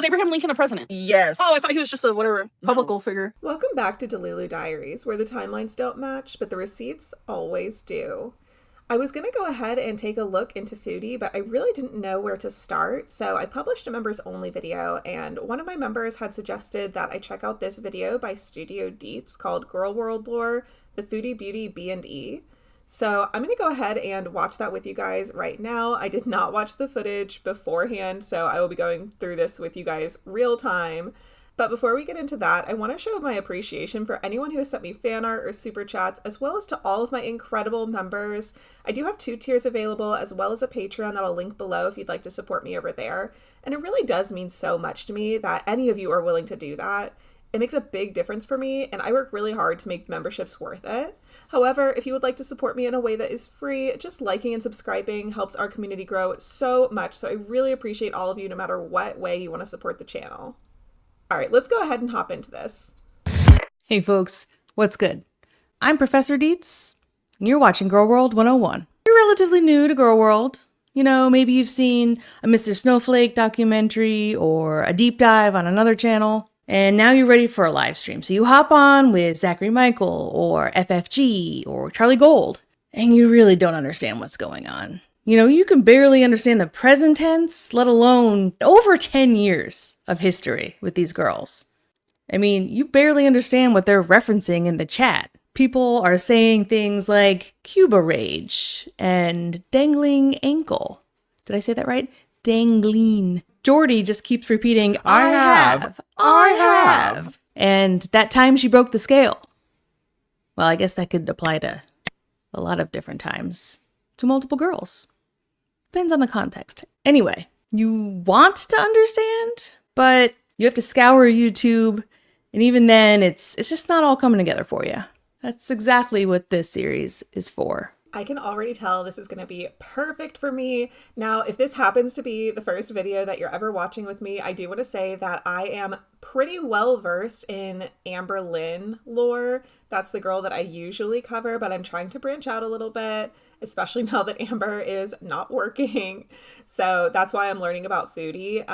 Was Abraham Lincoln a president? Yes. Oh, I thought he was just a whatever publical figure. Welcome back to Delulu Diaries, where the timelines don't match, but the receipts always do. I was going to go ahead and take a look into Foodie, but I really didn't know where to start, so I published a members only video, and one of my members had suggested that I check out this video by StudioDeets called Girl World Lore, the Foodie Beauty B&E. So I'm going to go ahead and watch that with you guys right now. I did not watch the footage beforehand, so I will be going through this with you guys real time. But before we get into that, I want to show my appreciation for anyone who has sent me fan art or super chats, as well as to all of my incredible members. I do have 2 tiers available, as well as a Patreon that I'll link below if you'd like to support me over there. And it really does mean so much to me that any of you are willing to do that. It makes a big difference for me, and I work really hard to make memberships worth it. However, if you would like to support me in a way that is free, just liking and subscribing helps our community grow so much. So I really appreciate all of you, no matter what way you want to support the channel. All right, let's go ahead and hop into this. Hey folks, what's good? I'm Professor Deets, and you're watching Girl World 101. You're relatively new to Girl World. You know, maybe you've seen a Mr. Snowflake documentary or a deep dive on another channel, and now you're ready for a live stream. So you hop on with Zachary Michael or FFG or Charlie Gold, and you really don't understand what's going on. You know, you can barely understand the present tense, let alone over 10 years of history with these girls. I mean, you barely understand what they're referencing in the chat. People are saying things like Cuba rage and dangling ankle. Did I say that right? Dangling. Jordy just keeps repeating, I have. And that time she broke the scale. Well, I guess that could apply to a lot of different times to multiple girls. Depends on the context. Anyway, you want to understand, but you have to scour YouTube, and even then, it's just not all coming together for you. That's exactly what this series is for. I can already tell this is going to be perfect for me. Now, if this happens to be the first video that you're ever watching with me, I do want to say that I am pretty well versed in Amber Lynn lore. That's the girl that I usually cover, but I'm trying to branch out a little bit, especially now that Amber is not working. So that's why I'm learning about Foodie.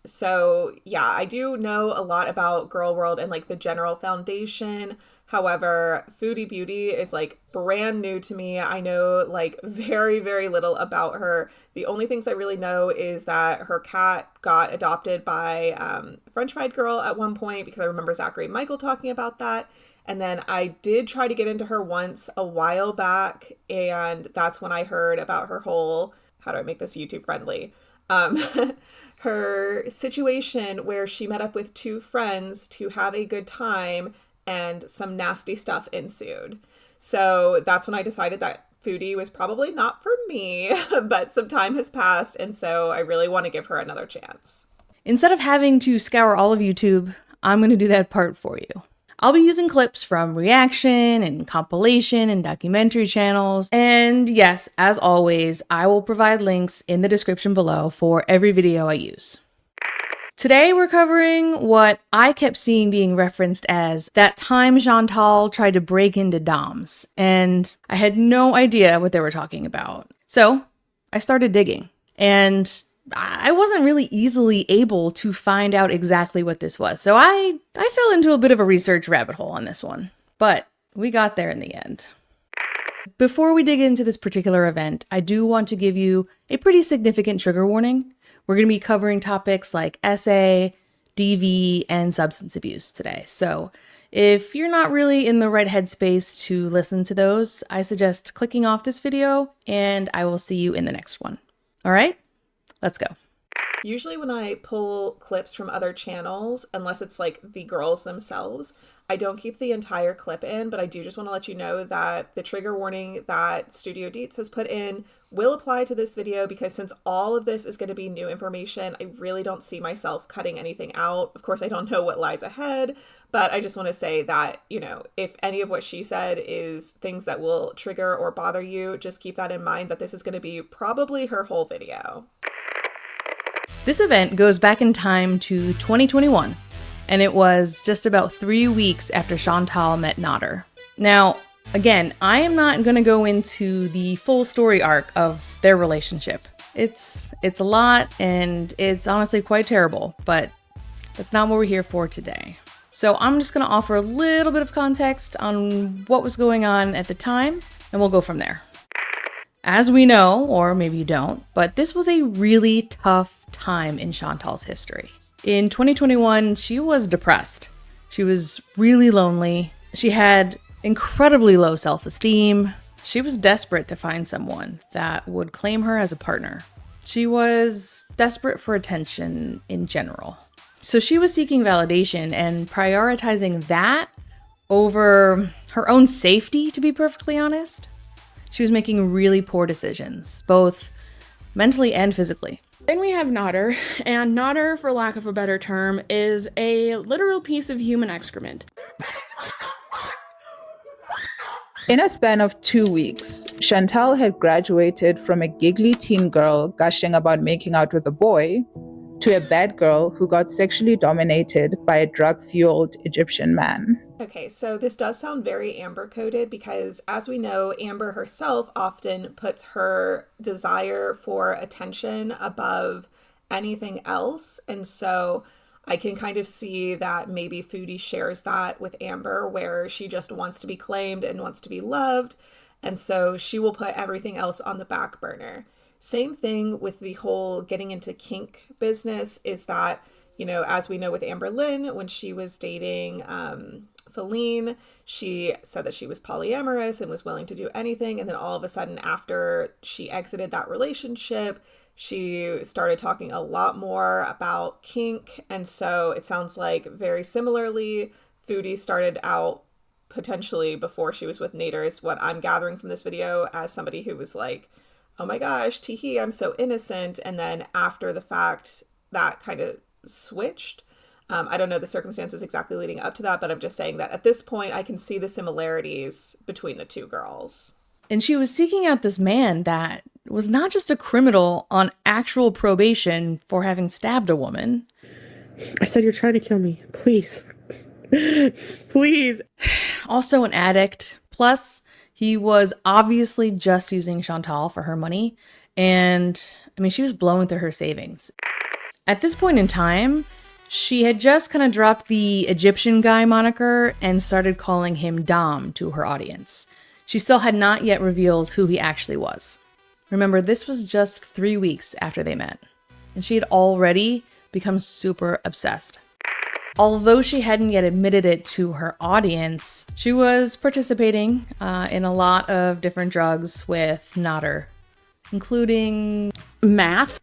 So yeah, I do know a lot about Girl World and like the general foundation. However, Foodie Beauty is like brand new to me. I know like very, very little about her. The only things I really know is that her cat got adopted by French Fried Girl at one point, because I remember Zachary Michael talking about that. And then I did try to get into her once a while back, and that's when I heard about her whole, how do I make this YouTube friendly? Her situation where she met up with 2 friends to have a good time and some nasty stuff ensued. So that's when I decided that Foodie was probably not for me, but some time has passed, and so I really want to give her another chance. Instead of having to scour all of YouTube, I'm going to do that part for you. I'll be using clips from reaction and compilation and documentary channels. And yes, as always, I will provide links in the description below for every video I use. Today we're covering what I kept seeing being referenced as that time Chantal tried to break into Dom's, and I had no idea what they were talking about. So I started digging, and I wasn't really easily able to find out exactly what this was. So I fell into a bit of a research rabbit hole on this one, but we got there in the end. Before we dig into this particular event, I do want to give you a pretty significant trigger warning. We're going to be covering topics like SA, DV, and substance abuse today. So if you're not really in the right headspace to listen to those, I suggest clicking off this video, and I will see you in the next one. All right, let's go. Usually when I pull clips from other channels, unless it's like the girls themselves, I don't keep the entire clip in, but I do just want to let you know that the trigger warning that StudioDeets has put in will apply to this video, because since all of this is going to be new information, I really don't see myself cutting anything out. Of course, I don't know what lies ahead, but I just want to say that, you know, if any of what she said is things that will trigger or bother you, just keep that in mind, that this is going to be probably her whole video. This event goes back in time to 2021, and it was just about 3 weeks after Chantal met Nadar. Now, again, I am not going to go into the full story arc of their relationship. It's a lot, and it's honestly quite terrible, but That's not what we're here for today. So I'm just going to offer a little bit of context on what was going on at the time, and we'll go from there. As we know, or maybe you don't, but this was a really tough time in Chantal's history. In 2021, she was depressed. She was really lonely. She had incredibly low self-esteem. She was desperate to find someone that would claim her as a partner. She was desperate for attention in general. So she was seeking validation and prioritizing that over her own safety, to be perfectly honest. She was making really poor decisions, both mentally and physically. Then we have Nadar, and Nadar, for lack of a better term, is a literal piece of human excrement. In a span of 2 weeks, Chantal had graduated from a giggly teen girl gushing about making out with a boy to a bad girl who got sexually dominated by a drug-fueled Egyptian man. Okay, so this does sound very Amber coded because, as we know, Amber herself often puts her desire for attention above anything else. And so I can kind of see that maybe Foodie shares that with Amber, where she just wants to be claimed and wants to be loved. And so she will put everything else on the back burner. Same thing with the whole getting into kink business is that, you know, as we know with Amber Lynn, when she was dating Feline, she said that she was polyamorous and was willing to do anything. And then all of a sudden, after she exited that relationship, she started talking a lot more about kink. And so it sounds like very similarly, Foodie started out potentially before she was with Nadar, is what I'm gathering from this video, as somebody who was like, oh my gosh, teehee, I'm so innocent. And then after the fact, that kind of switched. I don't know the circumstances exactly leading up to that, but I'm just saying that at this point, I can see the similarities between the two girls. And she was seeking out this man that was not just a criminal on actual probation for having stabbed a woman. I said, you're trying to kill me. Please. Please. Also an addict. Plus, he was obviously just using Chantal for her money. And I mean, she was blowing through her savings. At this point in time, she had just kind of dropped the Egyptian guy moniker and started calling him Dom to her audience. She still had not yet revealed who he actually was. Remember, this was just 3 weeks after they met, and she had already become super obsessed. Although she hadn't yet admitted it to her audience, she was participating in a lot of different drugs with Nadar, including Math.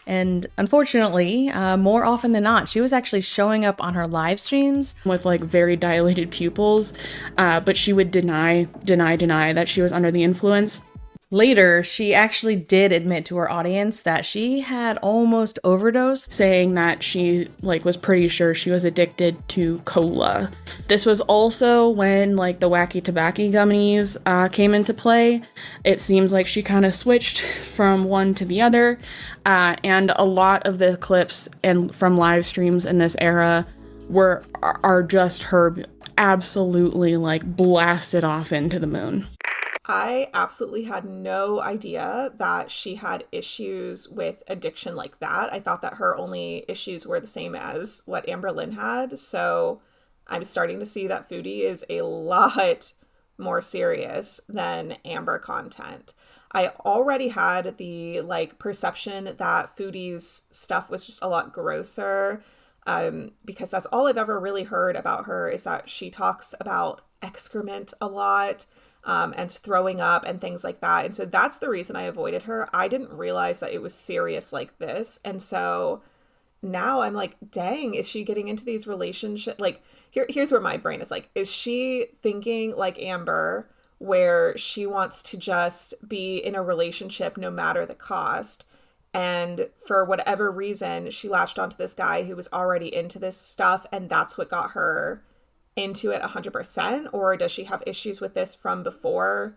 And unfortunately, more often than not, she was actually showing up on her live streams With like very dilated pupils, but she would deny that she was under the influence. Later, she actually did admit to her audience that she had almost overdosed. Saying that she was pretty sure she was addicted to cola. This was also when the wacky tobacco gummies came into play. It seems like she kind of switched from one to the other, and a lot of the clips and from live streams in this era are just her absolutely blasted off into the moon. I absolutely had no idea that she had issues with addiction like that. I thought that her only issues were the same as what Amber Lynn had. So I'm starting to see that Foodie is a lot more serious than Amber content. I already had the perception that Foodie's stuff was just a lot grosser, because that's all I've ever really heard about her, is that she talks about excrement a lot. And throwing up and things like that. And so that's the reason I avoided her. I didn't realize that it was serious like this. And so now I'm like, dang, is she getting into these relationships? Here's where my brain is is she thinking like Amber, where she wants to just be in a relationship no matter the cost? And for whatever reason, she latched onto this guy who was already into this stuff, and that's what got her into it 100%? Or does she have issues with this from before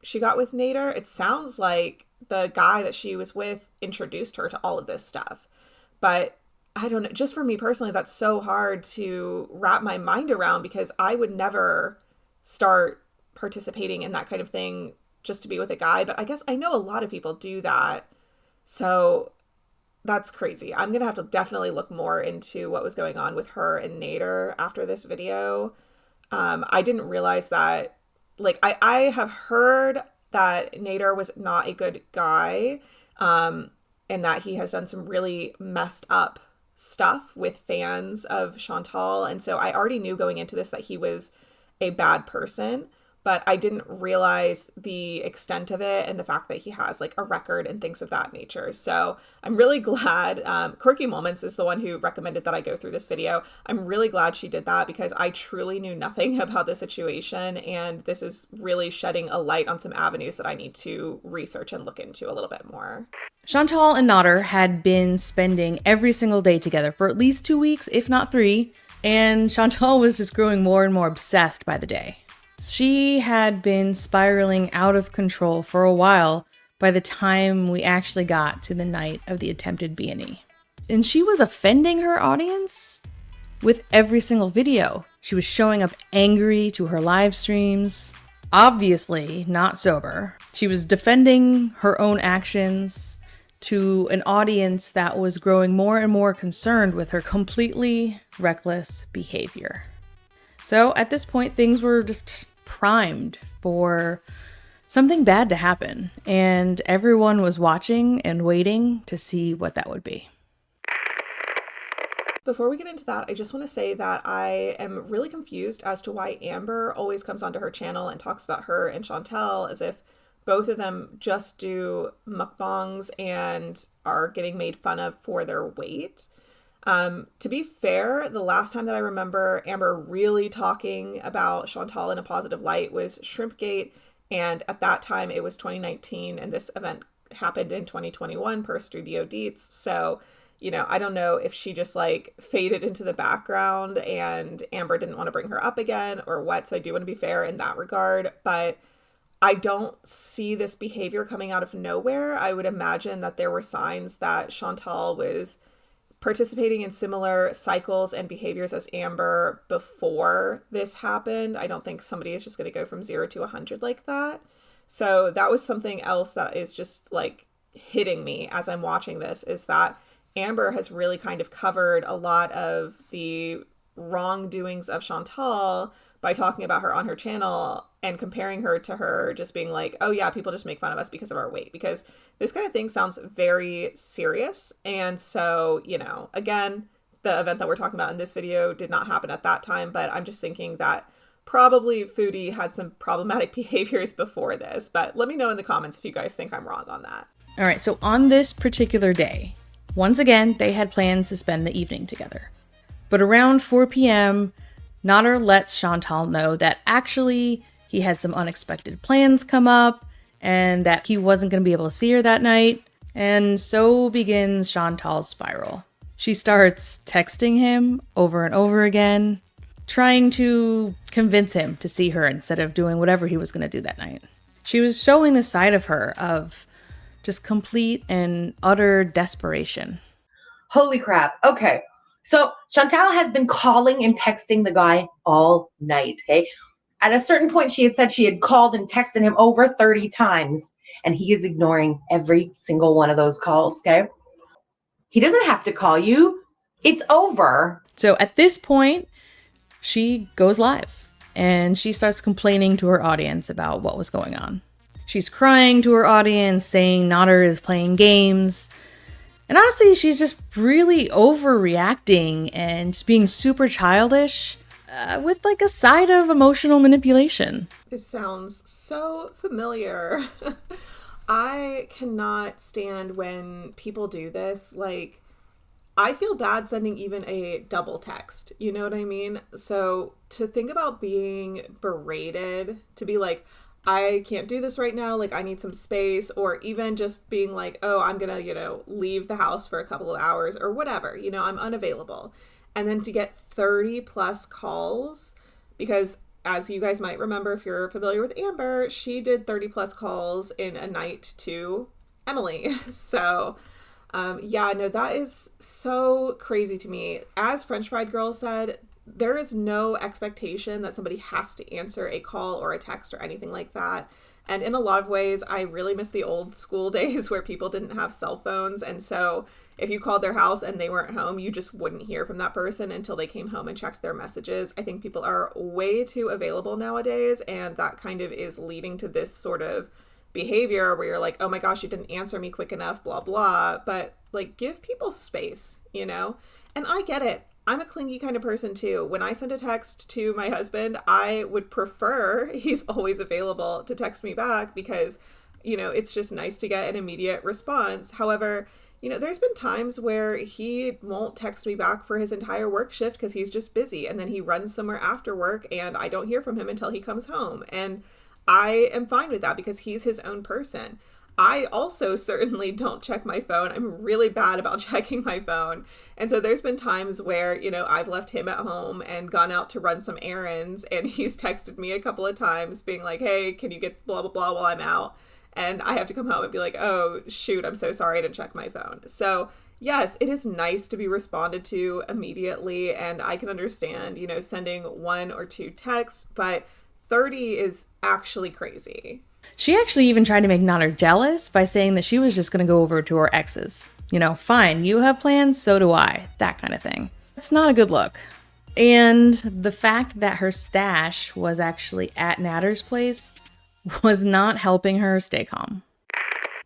she got with Nadar? It sounds like the guy that she was with introduced her to all of this stuff. But I don't know, just for me personally, that's so hard to wrap my mind around, because I would never start participating in that kind of thing just to be with a guy. But I guess I know a lot of people do that. So That's crazy. I'm going to have to definitely look more into what was going on with her and Nadar after this video. I didn't realize that, like, I have heard that Nadar was not a good guy, and that he has done some really messed up stuff with fans of Chantal. And so I already knew going into this that he was a bad person, but I didn't realize the extent of it and the fact that he has like a record and things of that nature. So I'm really glad, Quirky Moments is the one who recommended that I go through this video. I'm really glad she did that because I truly knew nothing about the situation, and this is really shedding a light on some avenues that I need to research and look into a little bit more. Chantal and Nadar had been spending every single day together for at least 2 weeks, if not 3, and Chantal was just growing more and more obsessed by the day. She had been spiraling out of control for a while by the time we actually got to the night of the attempted B&E. And she was offending her audience with every single video. She was showing up angry to her live streams, obviously not sober. She was defending her own actions to an audience that was growing more and more concerned with her completely reckless behavior. So at this point, things were just primed for something bad to happen, and everyone was watching and waiting to see what that would be. Before we get into that, I just want to say that I am really confused as to why Amber always comes onto her channel and talks about her and Chantal as if both of them just do mukbangs and are getting made fun of for their weight. To be fair, the last time that I remember Amber really talking about Chantal in a positive light was Shrimpgate, and at that time it was 2019, and this event happened in 2021 per StudioDeets. So, you know, I don't know if she just like faded into the background and Amber didn't want to bring her up again or what. So I do want to be fair in that regard, but I don't see this behavior coming out of nowhere. I would imagine that there were signs that Chantal was participating in similar cycles and behaviors as Amber before this happened. I don't think somebody is just going to go from 0 to 100 like that. So that was something else that is just like hitting me as I'm watching this, is that Amber has really kind of covered a lot of the wrongdoings of Chantal by talking about her on her channel and comparing her to her just being like, oh yeah, people just make fun of us because of our weight, because this kind of thing sounds very serious. And so, you know, again, the event that we're talking about in this video did not happen at that time, but I'm just thinking that probably Foodie had some problematic behaviors before this. But let me know in the comments if you guys think I'm wrong on that. All right, so on this particular day, once again, they had plans to spend the evening together. But around 4 p.m., Nadar lets Chantal know that actually he had some unexpected plans come up and that he wasn't going to be able to see her that night. And so begins Chantal's spiral. She starts texting him over and over again, trying to convince him to see her instead of doing whatever he was going to do that night. She was showing the side of her of just complete and utter desperation. Holy crap. Okay. So Chantal has been calling and texting the guy all night, okay? At a certain point, she had said she had called and texted him over 30 times, and he is ignoring every single one of those calls, okay? He doesn't have to call you. It's over. So at this point, she goes live, and she starts complaining to her audience about what was going on. She's crying to her audience, saying Nadar is playing games. And honestly, she's just really overreacting and just being super childish with like a side of emotional manipulation. This sounds so familiar. I cannot stand when people do this. Like, I feel bad sending even a double text. You know what I mean? So to think about being berated, to be like, I can't do this right now, like I need some space, or even just being like, oh, I'm gonna, leave the house for a couple of hours or whatever, I'm unavailable. And then to get 30 plus calls, because as you guys might remember, if you're familiar with Amber, she did 30 plus calls in a night to Emily. So that is so crazy to me. As French Fried Girl said, there is no expectation that somebody has to answer a call or a text or anything like that. And in a lot of ways, I really miss the old school days where people didn't have cell phones. And so if you called their house and they weren't home, you just wouldn't hear from that person until they came home and checked their messages. I think people are way too available nowadays, and that kind of is leading to this sort of behavior where you're like, oh my gosh, you didn't answer me quick enough, blah, blah. But like, give people space, you know? And I get it. I'm a clingy kind of person too. When I send a text to my husband, I would prefer he's always available to text me back because, you know, it's just nice to get an immediate response. However, you know, there's been times where he won't text me back for his entire work shift because he's just busy, and then he runs somewhere after work and I don't hear from him until he comes home. And I am fine with that because he's his own person. I also certainly don't check my phone. I'm really bad about checking my phone. And so there's been times where, you know, I've left him at home and gone out to run some errands, and he's texted me a couple of times being like, hey, can you get blah, blah, blah while I'm out? And I have to come home and be like, oh, shoot, I'm so sorry I didn't check my phone. So yes, it is nice to be responded to immediately. And I can understand, you know, sending 1 or 2 texts, but 30 is actually crazy. She actually even tried to make Nadar jealous by saying that she was just going to go over to her exes. You know, fine, you have plans, so do I. That kind of thing. It's not a good look. And the fact that her stash was actually at Nadar's place was not helping her stay calm.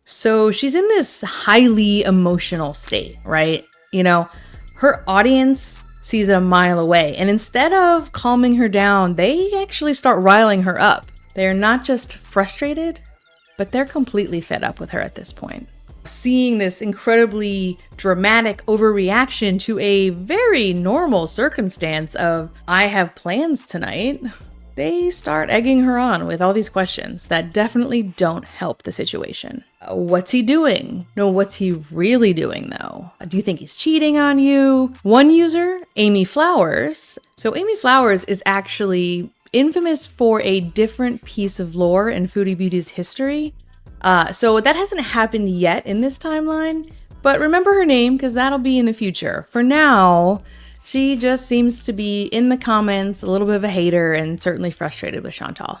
So she's in this highly emotional state, right? You know, her audience sees it a mile away, and instead of calming her down, they actually start riling her up. They're not just frustrated, but they're completely fed up with her at this point. Seeing this incredibly dramatic overreaction to a very normal circumstance of, I have plans tonight, they start egging her on with all these questions that definitely don't help the situation. What's he doing? No, what's he really doing though? Do you think he's cheating on you? One user, Amy Flowers. So Amy Flowers is actually infamous for a different piece of lore in Foodie Beauty's history. So that hasn't happened yet in this timeline, but remember her name because that'll be in the future. For now, she just seems to be in the comments, a little bit of a hater, and certainly frustrated with Chantal.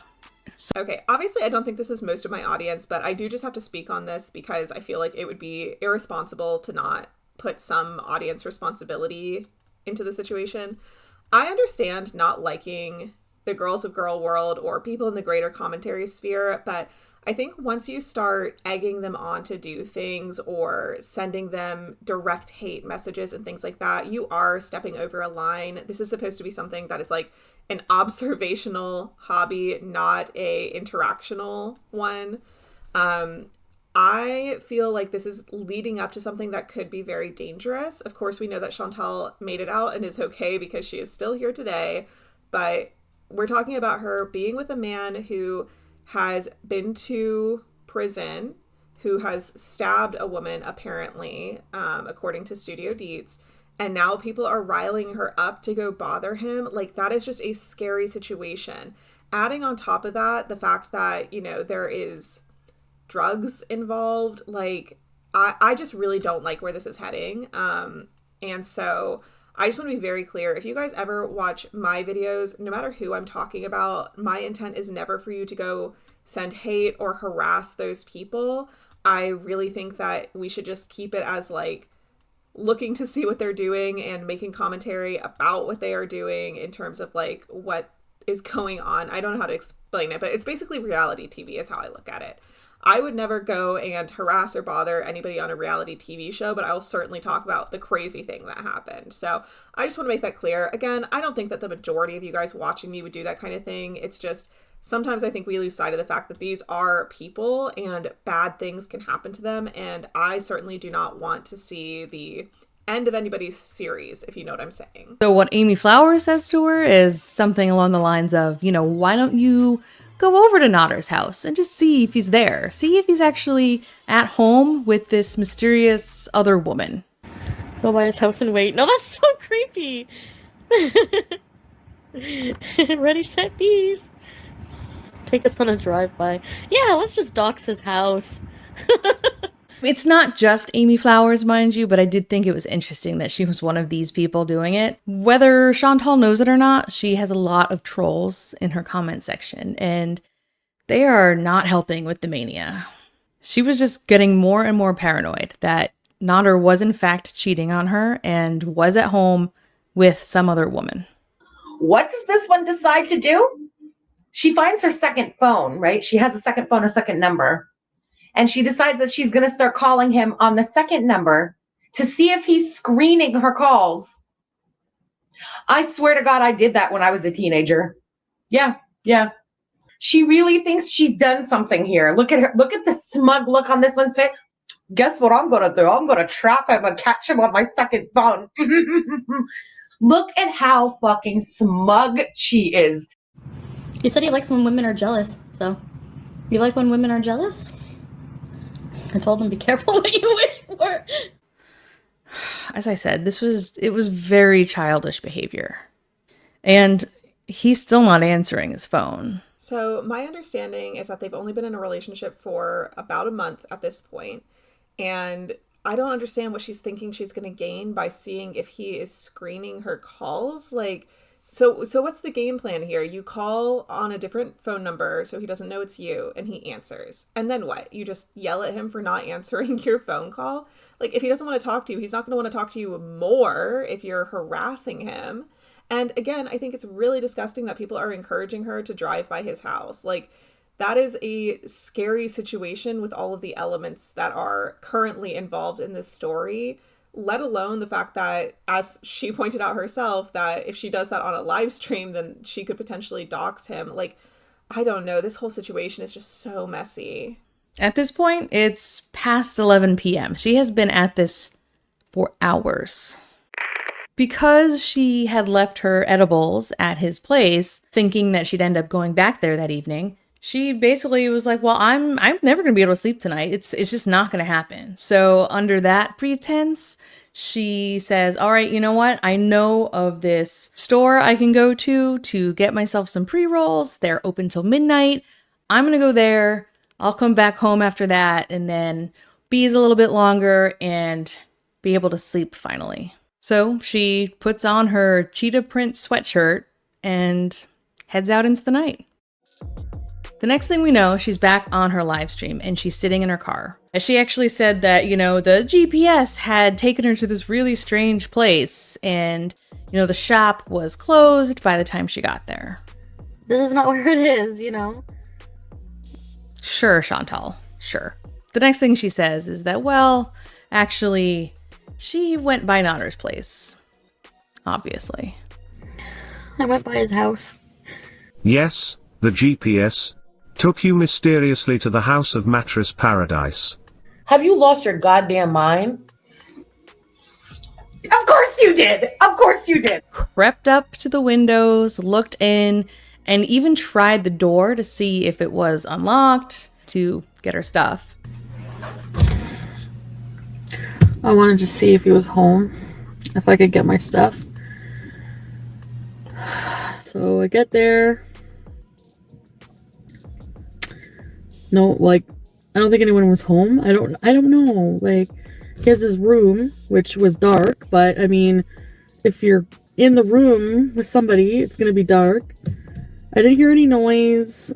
Okay, obviously I don't think this is most of my audience, but I do just have to speak on this because I feel like it would be irresponsible to not put some audience responsibility into the situation. I understand not liking the Girls of Girl World or people in the greater commentary sphere, but I think once you start egging them on to do things or sending them direct hate messages and things like that, you are stepping over a line. This is supposed to be something that is like an observational hobby, not a interactional one. I feel like this is leading up to something that could be very dangerous. Of course, we know that Chantal made it out and is okay because she is still here today, but we're talking about her being with a man who has been to prison, who has stabbed a woman, apparently, according to StudioDeets, and now people are riling her up to go bother him. Like, that is just a scary situation. Adding on top of that, the fact that, you know, there is drugs involved, like, I just really don't like where this is heading. And so I just want to be very clear. If you guys ever watch my videos, no matter who I'm talking about, my intent is never for you to go send hate or harass those people. I really think that we should just keep it as like looking to see what they're doing and making commentary about what they are doing in terms of like what is going on. I don't know how to explain it, but it's basically reality TV is how I look at it. I would never go and harass or bother anybody on a reality TV show, but I will certainly talk about the crazy thing that happened. So I just want to make that clear. Again, I don't think that the majority of you guys watching me would do that kind of thing. It's just sometimes I think we lose sight of the fact that these are people and bad things can happen to them. And I certainly do not want to see the end of anybody's series, if you know what I'm saying. So what Amy Flowers says to her is something along the lines of, you know, why don't you go over to Nadar's house and just see if he's there. See if he's actually at home with this mysterious other woman. Go by his house and wait. No, that's so creepy. Ready, set, bees. Take us on a drive-by. Yeah, let's just dox his house. It's not just Amy Flowers, mind you, but I did think it was interesting that she was one of these people doing it. Whether Chantal knows it or not, she has a lot of trolls in her comment section, and they are not helping with the mania. She was just getting more and more paranoid that Nadar was in fact cheating on her and was at home with some other woman. What does this one decide to do? She finds her second phone, right? She has a second phone, a second number. And she decides that she's going to start calling him on the second number to see if he's screening her calls. I swear to God, I did that when I was a teenager. Yeah. She really thinks she's done something here. Look at her. Look at the smug look on this one's face. Guess what I'm going to do? I'm going to trap him and catch him on my second phone. Look at how fucking smug she is. He said he likes when women are jealous, so you like when women are jealous? I told him be careful what you wish for. As I said, it was very childish behavior. And he's still not answering his phone. So my understanding is that they've only been in a relationship for about a month at this point, and I don't understand what she's thinking she's going to gain by seeing if he is screening her calls. Like, so what's the game plan here? You call on a different phone number so he doesn't know it's you, and he answers. And then what? You just yell at him for not answering your phone call? Like, if he doesn't want to talk to you, he's not going to want to talk to you more if you're harassing him. And again, I think it's really disgusting that people are encouraging her to drive by his house. Like, that is a scary situation with all of the elements that are currently involved in this story, let alone the fact that, as she pointed out herself, that if she does that on a live stream, then she could potentially dox him. Like, I don't know. This whole situation is just so messy. At this point, it's past 11 p.m. She has been at this for hours. Because she had left her edibles at his place, thinking that she'd end up going back there that evening, she basically was like, well, I'm never going to be able to sleep tonight. It's just not going to happen. So under that pretense, she says, all right, you know what? I know of this store I can go to get myself some pre-rolls. They're open till midnight. I'm going to go there. I'll come back home after that and then bees a little bit longer and be able to sleep finally. So she puts on her cheetah print sweatshirt and heads out into the night. The next thing we know, she's back on her live stream and she's sitting in her car. As she actually said that, the GPS had taken her to this really strange place and, the shop was closed by the time she got there. This is not where it is, Sure, Chantal, sure. The next thing she says is that, well, actually, she went by Nadar's place. Obviously. I went by his house. Yes, the GPS took you mysteriously to the house of Mattress Paradise. Have you lost your goddamn mind? Of course you did. Of course you did. Crept up to the windows, looked in, and even tried the door to see if it was unlocked to get her stuff. I wanted to see if he was home, if I could get my stuff. So I get there. No, I don't think anyone was home. I don't know. He has his room, which was dark, but I mean, if you're in the room with somebody, it's gonna be dark. I didn't hear any noise.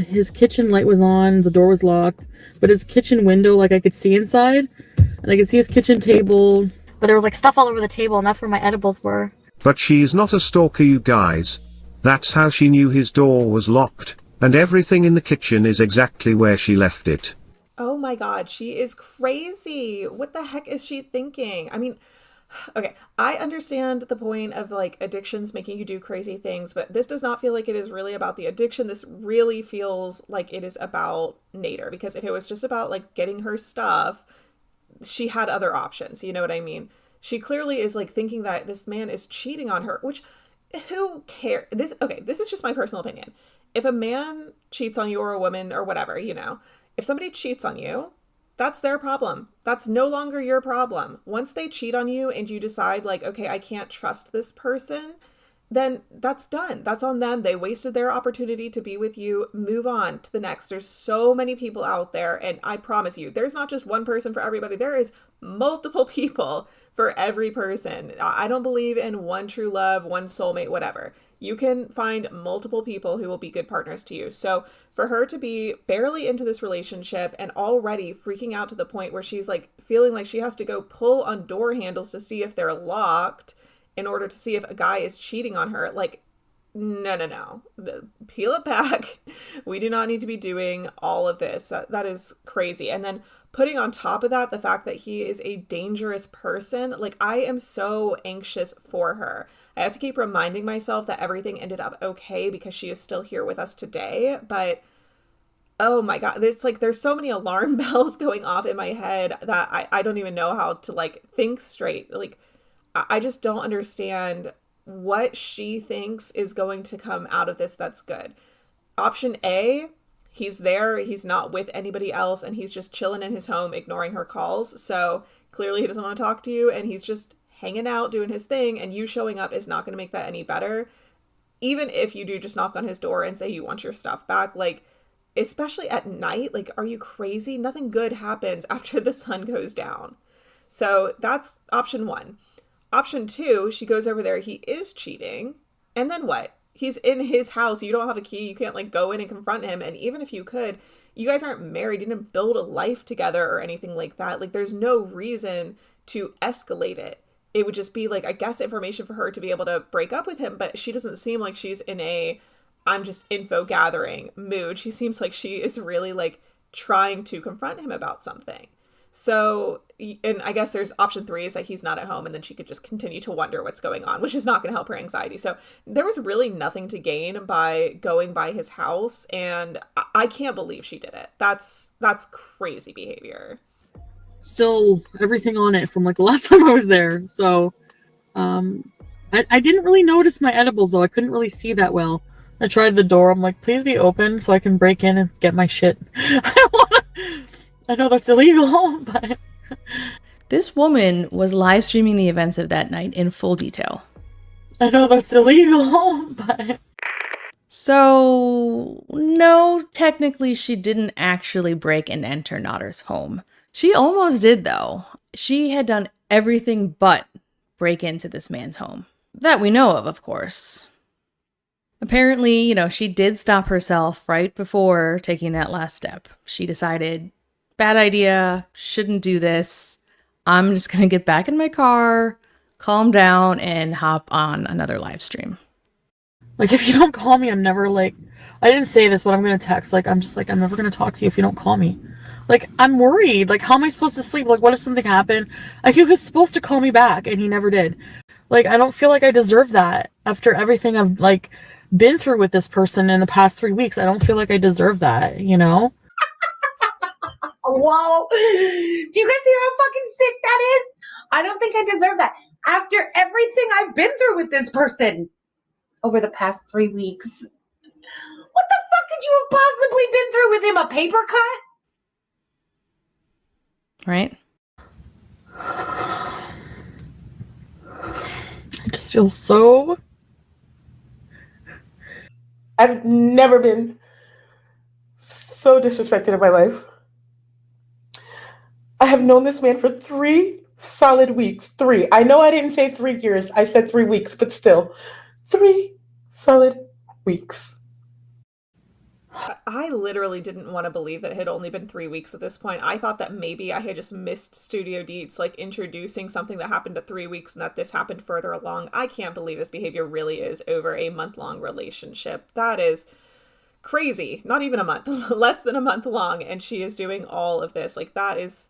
His kitchen light was on, the door was locked, but his kitchen window, I could see inside, and I could see his kitchen table. But there was stuff all over the table, and that's where my edibles were. But she's not a stalker, you guys. That's how she knew his door was locked, and everything in the kitchen is exactly where she left it. Oh my God, she is crazy. What the heck is she thinking? I mean, okay, I understand the point of addictions making you do crazy things, but this does not feel like it is really about the addiction. This really feels like it is about Nadar, because if it was just about getting her stuff, she had other options. You know what I mean? She clearly is thinking that this man is cheating on her, which who cares? This is just my personal opinion. If a man cheats on you or a woman or whatever, if somebody cheats on you, that's their problem. That's no longer your problem. Once they cheat on you and you decide okay, I can't trust this person, then that's done. That's on them. They wasted their opportunity to be with you. Move on to the next. There's so many people out there, and I promise you, there's not just one person for everybody. There is multiple people for every person. I don't believe in one true love, one soulmate, whatever. You can find multiple people who will be good partners to you. So for her to be barely into this relationship and already freaking out to the point where she's like feeling like she has to go pull on door handles to see if they're locked in order to see if a guy is cheating on her, like, no. Peel it back. We do not need to be doing all of this. That is crazy. And then putting on top of that, the fact that he is a dangerous person, like, I am so anxious for her. I have to keep reminding myself that everything ended up okay because she is still here with us today. But oh my God, it's like there's so many alarm bells going off in my head that I don't even know how to like think straight. Like, I just don't understand what she thinks is going to come out of this that's good. Option A, he's there, he's not with anybody else, and he's just chilling in his home, ignoring her calls. So clearly he doesn't want to talk to you, and he's just hanging out, doing his thing, and you showing up is not going to make that any better. Even if you do just knock on his door and say you want your stuff back, like, especially at night, like, are you crazy? Nothing good happens after the sun goes down. So that's option one. Option two, she goes over there, he is cheating, and then what? He's in his house, you don't have a key, you can't like go in and confront him, and even if you could, you guys aren't married, you didn't build a life together or anything like that. Like, there's no reason to escalate it. It would just be like, I guess, information for her to be able to break up with him, but she doesn't seem like she's in a I'm just info gathering mood. She seems like she is really like trying to confront him about something. So, and I guess there's option three is that he's not at home, and then she could just continue to wonder what's going on, which is not going to help her anxiety. So there was really nothing to gain by going by his house, and I can't believe she did it. That's crazy behavior. Still everything on it from like the last time I was there. So I didn't really notice my edibles though. I couldn't really see that well. I tried the door. I'm like, please be open so I can break in and get my shit. I know that's illegal, but... This woman was live streaming the events of that night in full detail. I know that's illegal, but... So, no, technically she didn't actually break and enter Nadar's home. She almost did, though. She had done everything but break into this man's home. That we know of course. Apparently, she did stop herself right before taking that last step. She decided, bad idea, shouldn't do this. I'm just going to get back in my car, calm down, and hop on another live stream. Like, if you don't call me, I'm never like... I didn't say this, but I'm going to text. Like, I'm just like, I'm never going to talk to you if you don't call me. Like, I'm worried. Like, how am I supposed to sleep? Like, what if something happened? Like, he was supposed to call me back, and he never did. Like, I don't feel like I deserve that. After everything I've, like, been through with this person in the past 3 weeks, I don't feel like I deserve that, you know? Whoa. Do you guys hear how fucking sick that is? I don't think I deserve that. After everything I've been through with this person over the past 3 weeks. What the fuck could you have possibly been through with him? A paper cut? Right? I just feel so... I've never been so disrespected in my life. I have known this man for 3 solid weeks. 3. I know I didn't say 3 years. I said 3 weeks, but still. 3 solid weeks. I literally didn't want to believe that it had only been 3 weeks at this point. I thought that maybe I had just missed StudioDeets, like, introducing something that happened at 3 weeks and that this happened further along. I can't believe this behavior really is over a month-long relationship. That is crazy. Not even a month. Less than a month long, and she is doing all of this. Like, that is...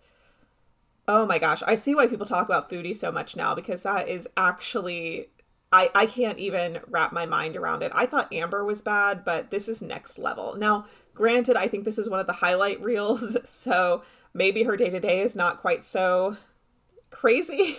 Oh my gosh. I see why people talk about Foodie so much now, because that is actually... I can't even wrap my mind around it. I thought Amber was bad, but this is next level. Now, granted, I think this is one of the highlight reels, so maybe her day-to-day is not quite so crazy.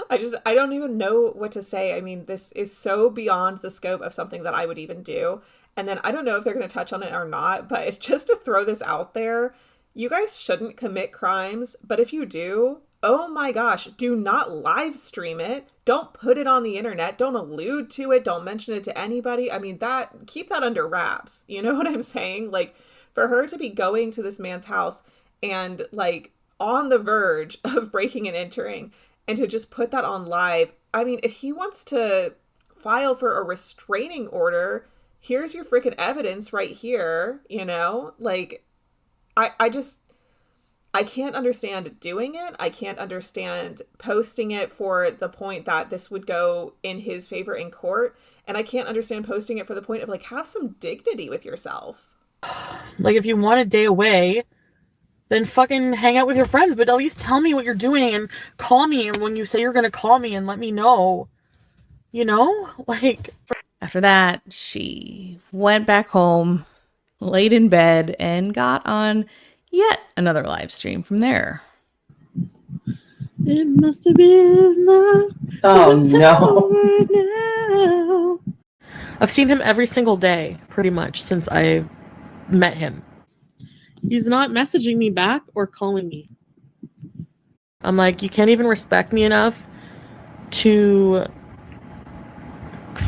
I don't even know what to say. I mean, this is so beyond the scope of something that I would even do. And then I don't know if they're going to touch on it or not, but just to throw this out there, you guys shouldn't commit crimes, but if you do... Oh my gosh, do not live stream it. Don't put it on the internet. Don't allude to it. Don't mention it to anybody. I mean, keep that under wraps. You know what I'm saying? Like, for her to be going to this man's house and like on the verge of breaking and entering and to just put that on live. I mean, if he wants to file for a restraining order, here's your freaking evidence right here, you know? Like, I can't understand doing it. I can't understand posting it for the point that this would go in his favor in court. And I can't understand posting it for the point of, like, have some dignity with yourself. Like, if you want a day away, then fucking hang out with your friends, but at least tell me what you're doing and call me and when you say you're gonna call me and let me know. You know? Like... After that, she went back home, laid in bed, and got on yet another live stream from there. It must have been love. Oh no. I've seen him every single day, pretty much, since I met him. He's not messaging me back or calling me. I'm like, you can't even respect me enough to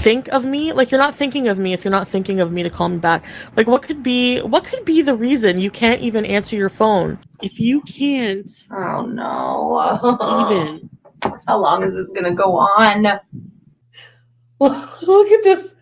think of me. Like, you're not thinking of me if you're not thinking of me to call me back. Like, what could be the reason you can't even answer your phone? If you can't... Oh no. Even. How long is this gonna go on? Look at this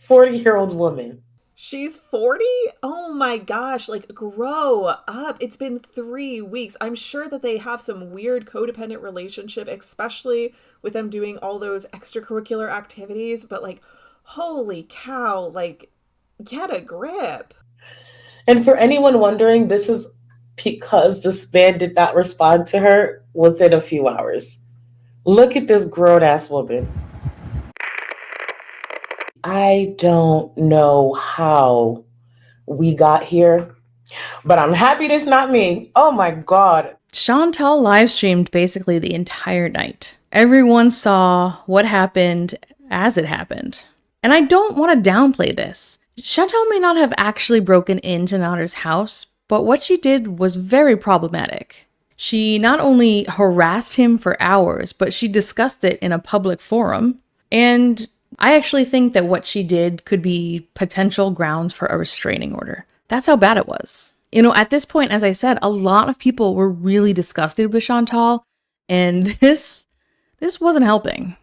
40-year-old woman. She's 40? Oh my gosh, like, grow up. It's been 3 weeks. I'm sure that they have some weird codependent relationship, especially with them doing all those extracurricular activities, but, like, holy cow, like, get a grip. And for anyone wondering, this is because this man did not respond to her within a few hours. Look at this grown-ass woman. I don't know how we got here, but I'm happy it's not me. Oh my God. Chantal live streamed basically the entire night. Everyone saw what happened as it happened. And I don't want to downplay this. Chantal may not have actually broken into Nadar's house, but what she did was very problematic. She not only harassed him for hours, but she discussed it in a public forum. And I actually think that what she did could be potential grounds for a restraining order. That's how bad it was. You know, at this point, as I said, a lot of people were really disgusted with Chantal, and this wasn't helping.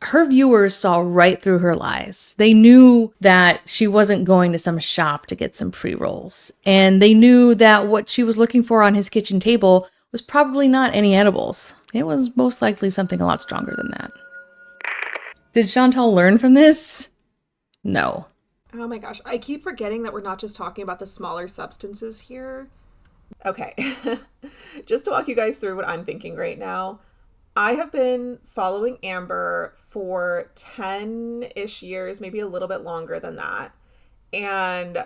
Her viewers saw right through her lies. They knew that she wasn't going to some shop to get some pre-rolls, and they knew that what she was looking for on his kitchen table was probably not any edibles. It was most likely something a lot stronger than that. Did Chantal learn from this? No. Oh my gosh, I keep forgetting that we're not just talking about the smaller substances here. Okay, just to walk you guys through what I'm thinking right now. I have been following Amber for 10-ish years, maybe a little bit longer than that. And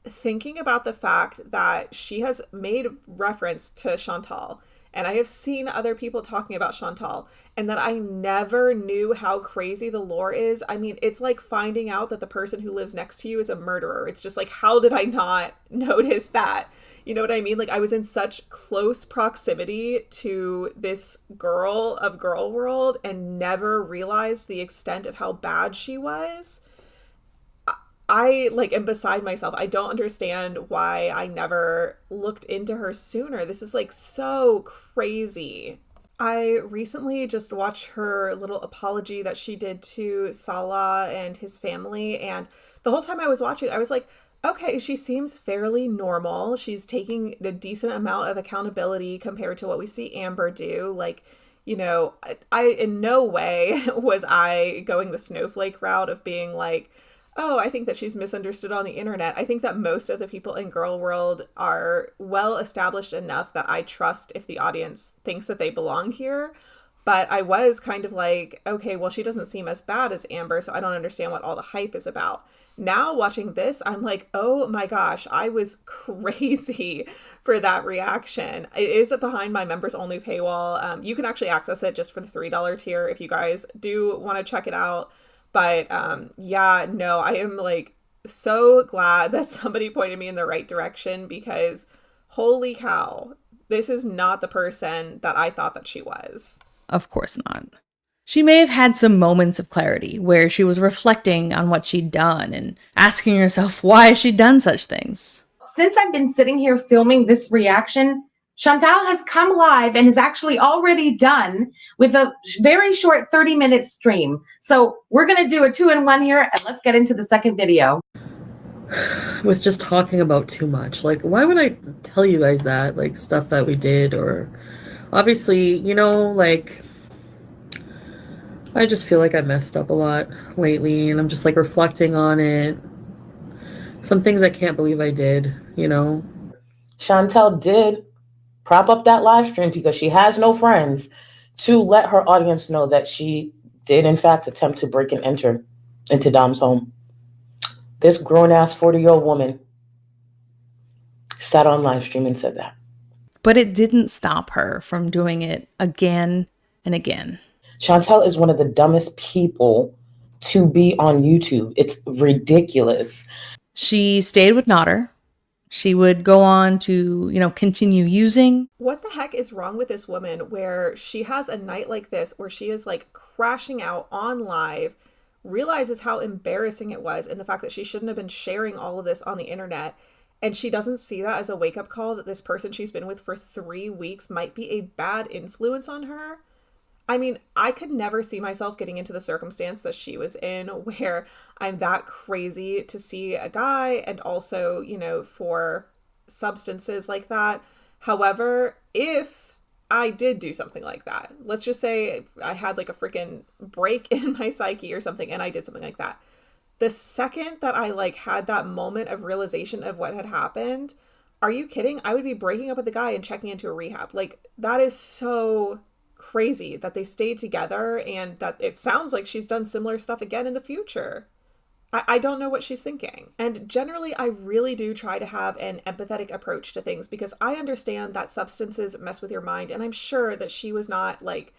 thinking about the fact that she has made reference to Chantal, and I have seen other people talking about Chantal, and that I never knew how crazy the lore is. I mean, it's like finding out that the person who lives next to you is a murderer. It's just like, how did I not notice that? You know what I mean? Like, I was in such close proximity to this girl of Girl World and never realized the extent of how bad she was. I like am beside myself. I don't understand why I never looked into her sooner. This is like so crazy. I recently just watched her little apology that she did to Salah and his family. And the whole time I was watching, I was like, okay, she seems fairly normal. She's taking a decent amount of accountability compared to what we see Amber do. Like, you know, I in no way was I going the snowflake route of being like, oh, I think that she's misunderstood on the internet. I think that most of the people in Girl World are well established enough that I trust if the audience thinks that they belong here. But I was kind of like, okay, well, she doesn't seem as bad as Amber, so I don't understand what all the hype is about. Now watching this, I'm like, oh my gosh, I was crazy for that reaction. It is behind my members only paywall. You can actually access it just for the $3 tier if you guys do want to check it out. But yeah, no, I am like so glad that somebody pointed me in the right direction, because holy cow, this is not the person that I thought that she was. Of course not. She may have had some moments of clarity where she was reflecting on what she'd done and asking herself why she'd done such things. Since I've been sitting here filming this reaction, Chantal has come live and is actually already done with a very short 30-minute stream. So we're going to do a 2-in-1 here, and let's get into the second video. With just talking about too much. Like, why would I tell you guys that? Like, stuff that we did, or obviously, you know, like, I just feel like I messed up a lot lately, and I'm just like reflecting on it. Some things I can't believe I did, you know. Chantal did prop up that live stream because she has no friends, to let her audience know that she did in fact attempt to break and enter into Dom's home. This grown-ass 40-year-old woman sat on live stream and said that. But it didn't stop her from doing it again and again. Chantal is one of the dumbest people to be on YouTube. It's ridiculous. She stayed with Nadar. She would go on to, continue using. What the heck is wrong with this woman where she has a night like this where she is like crashing out on live, realizes how embarrassing it was and the fact that she shouldn't have been sharing all of this on the internet, and she doesn't see that as a wake-up call that this person she's been with for 3 weeks might be a bad influence on her? I mean, I could never see myself getting into the circumstance that she was in where I'm that crazy to see a guy and also, for substances like that. However, if I did do something like that, let's just say I had like a freaking break in my psyche or something and I did something like that. The second that I like had that moment of realization of what had happened, are you kidding? I would be breaking up with the guy and checking into a rehab. Like, that is so crazy that they stayed together and that it sounds like she's done similar stuff again in the future. I don't know what she's thinking. And generally, I really do try to have an empathetic approach to things because I understand that substances mess with your mind. And I'm sure that she was not like,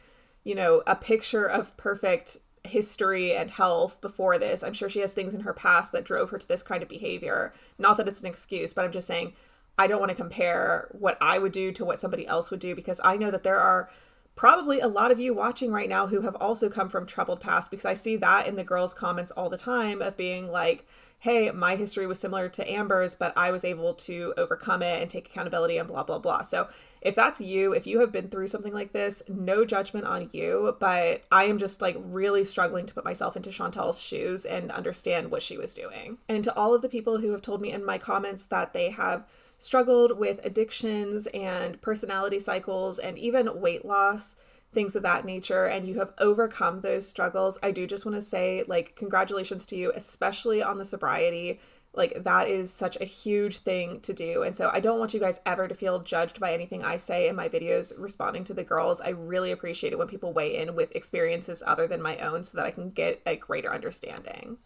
a picture of perfect history and health before this. I'm sure she has things in her past that drove her to this kind of behavior. Not that it's an excuse, but I'm just saying I don't want to compare what I would do to what somebody else would do because I know that there are probably a lot of you watching right now who have also come from troubled past, because I see that in the girls' comments all the time of being like, hey, my history was similar to Amber's, but I was able to overcome it and take accountability and blah, blah, blah. So if that's you, if you have been through something like this, no judgment on you, but I am just like really struggling to put myself into Chantal's shoes and understand what she was doing. And to all of the people who have told me in my comments that they have struggled with addictions and personality cycles and even weight loss, things of that nature, and you have overcome those struggles, I do just want to say, like, congratulations to you, especially on the sobriety. Like, that is such a huge thing to do. And so I don't want you guys ever to feel judged by anything I say in my videos responding to the girls. I really appreciate it when people weigh in with experiences other than my own so that I can get a greater understanding.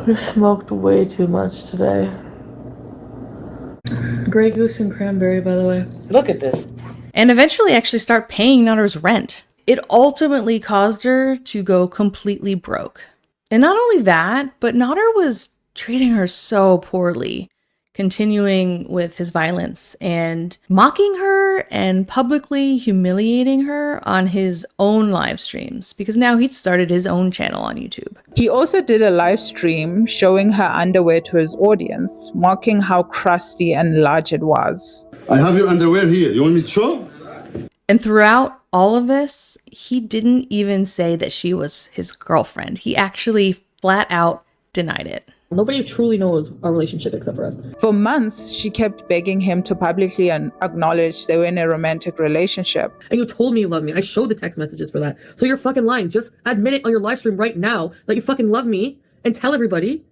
I smoked way too much today. Grey Goose and cranberry, by the way. Look at this. And eventually actually start paying Nadar's rent. It ultimately caused her to go completely broke. And not only that, but Nadar was treating her so poorly, continuing with his violence and mocking her and publicly humiliating her on his own live streams, because now he'd started his own channel on YouTube. He also did a live stream showing her underwear to his audience, mocking how crusty and large it was. I have your underwear here. You want me to show? And throughout all of this, he didn't even say that she was his girlfriend. He actually flat out denied it. Nobody truly knows our relationship except for us. For months, she kept begging him to publicly acknowledge they were in a romantic relationship. And you told me you love me. I showed the text messages for that. So you're fucking lying. Just admit it on your live stream right now that you fucking love me and tell everybody.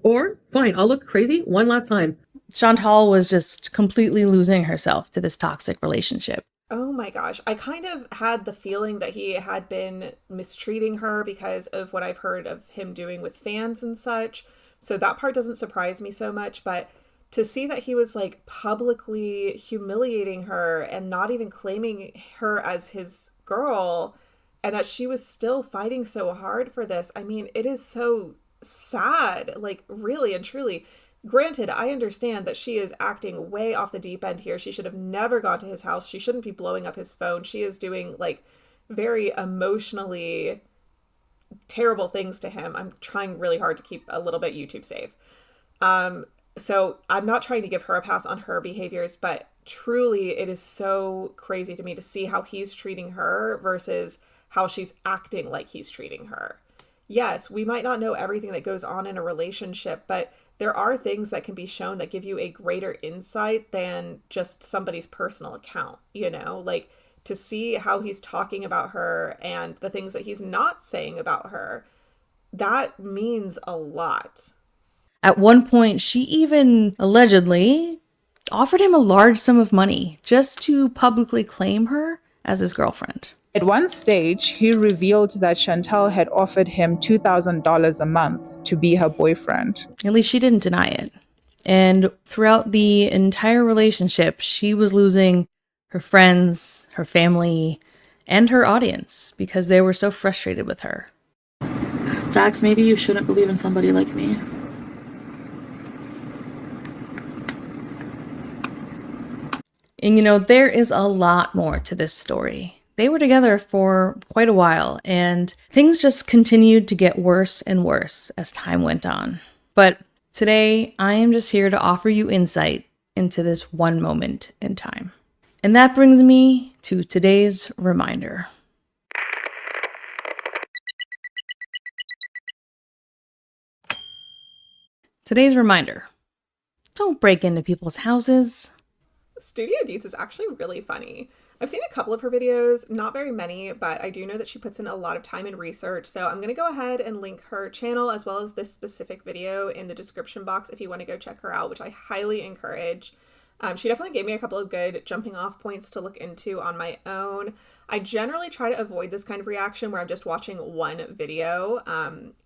Or, fine, I'll look crazy one last time. Chantal was just completely losing herself to this toxic relationship. Oh my gosh. I kind of had the feeling that he had been mistreating her because of what I've heard of him doing with fans and such. So that part doesn't surprise me so much, but to see that he was like publicly humiliating her and not even claiming her as his girl, and that she was still fighting so hard for this. I mean, it is so sad, like really and truly. Granted, I understand that she is acting way off the deep end here. She should have never gone to his house. She shouldn't be blowing up his phone. She is doing like very emotionally terrible things to him. I'm trying really hard to keep a little bit YouTube safe. So I'm not trying to give her a pass on her behaviors, but truly, it is so crazy to me to see how he's treating her versus how she's acting like he's treating her. Yes, we might not know everything that goes on in a relationship, but there are things that can be shown that give you a greater insight than just somebody's personal account, you know? Like, to see how he's talking about her and the things that he's not saying about her, that means a lot. At one point, she even allegedly offered him a large sum of money just to publicly claim her as his girlfriend. At one stage, he revealed that Chantal had offered him $2,000 a month to be her boyfriend. At least she didn't deny it. And throughout the entire relationship, she was losing her friends, her family, and her audience because they were so frustrated with her. Dax, maybe you shouldn't believe in somebody like me. And you know, there is a lot more to this story. They were together for quite a while, and things just continued to get worse and worse as time went on. But today, I am just here to offer you insight into this one moment in time. And that brings me to today's reminder. Today's reminder: don't break into people's houses. StudioDeets is actually really funny. I've seen a couple of her videos, not very many, but I do know that she puts in a lot of time and research. So I'm going to go ahead and link her channel as well as this specific video in the description box if you want to go check her out, which I highly encourage. She definitely gave me a couple of good jumping off points to look into on my own. I generally try to avoid this kind of reaction where I'm just watching one video.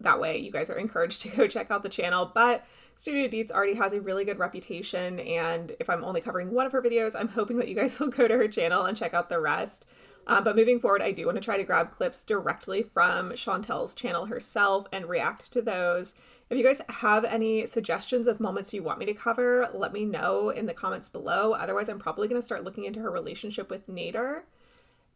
That way you guys are encouraged to go check out the channel, but StudioDeets already has a really good reputation, and if I'm only covering one of her videos, I'm hoping that you guys will go to her channel and check out the rest. But moving forward, I do want to try to grab clips directly from Chantal's channel herself and react to those. If you guys have any suggestions of moments you want me to cover, let me know in the comments below. Otherwise, I'm probably going to start looking into her relationship with Nadar.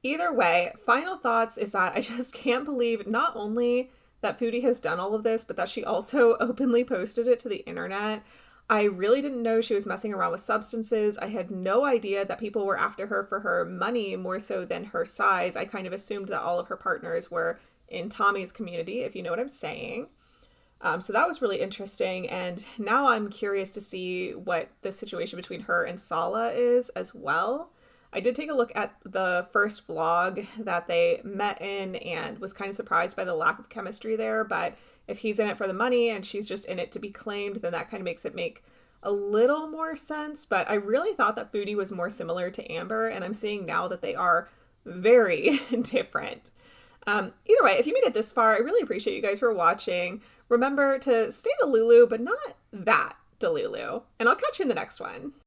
Either way, final thoughts is that I just can't believe not only that Foodie has done all of this, but that she also openly posted it to the internet. I really didn't know she was messing around with substances. I had no idea that people were after her for her money more so than her size. I kind of assumed that all of her partners were in Tommy's community, if you know what I'm saying. So that was really interesting. And now I'm curious to see what the situation between her and Sala is as well. I did take a look at the first vlog that they met in and was kind of surprised by the lack of chemistry there. But if he's in it for the money and she's just in it to be claimed, then that kind of makes it make a little more sense. But I really thought that Foodie was more similar to Amber, and I'm seeing now that they are very different. Either way, if you made it this far, I really appreciate you guys for watching. Remember to stay Delulu, but not that Delulu. And I'll catch you in the next one.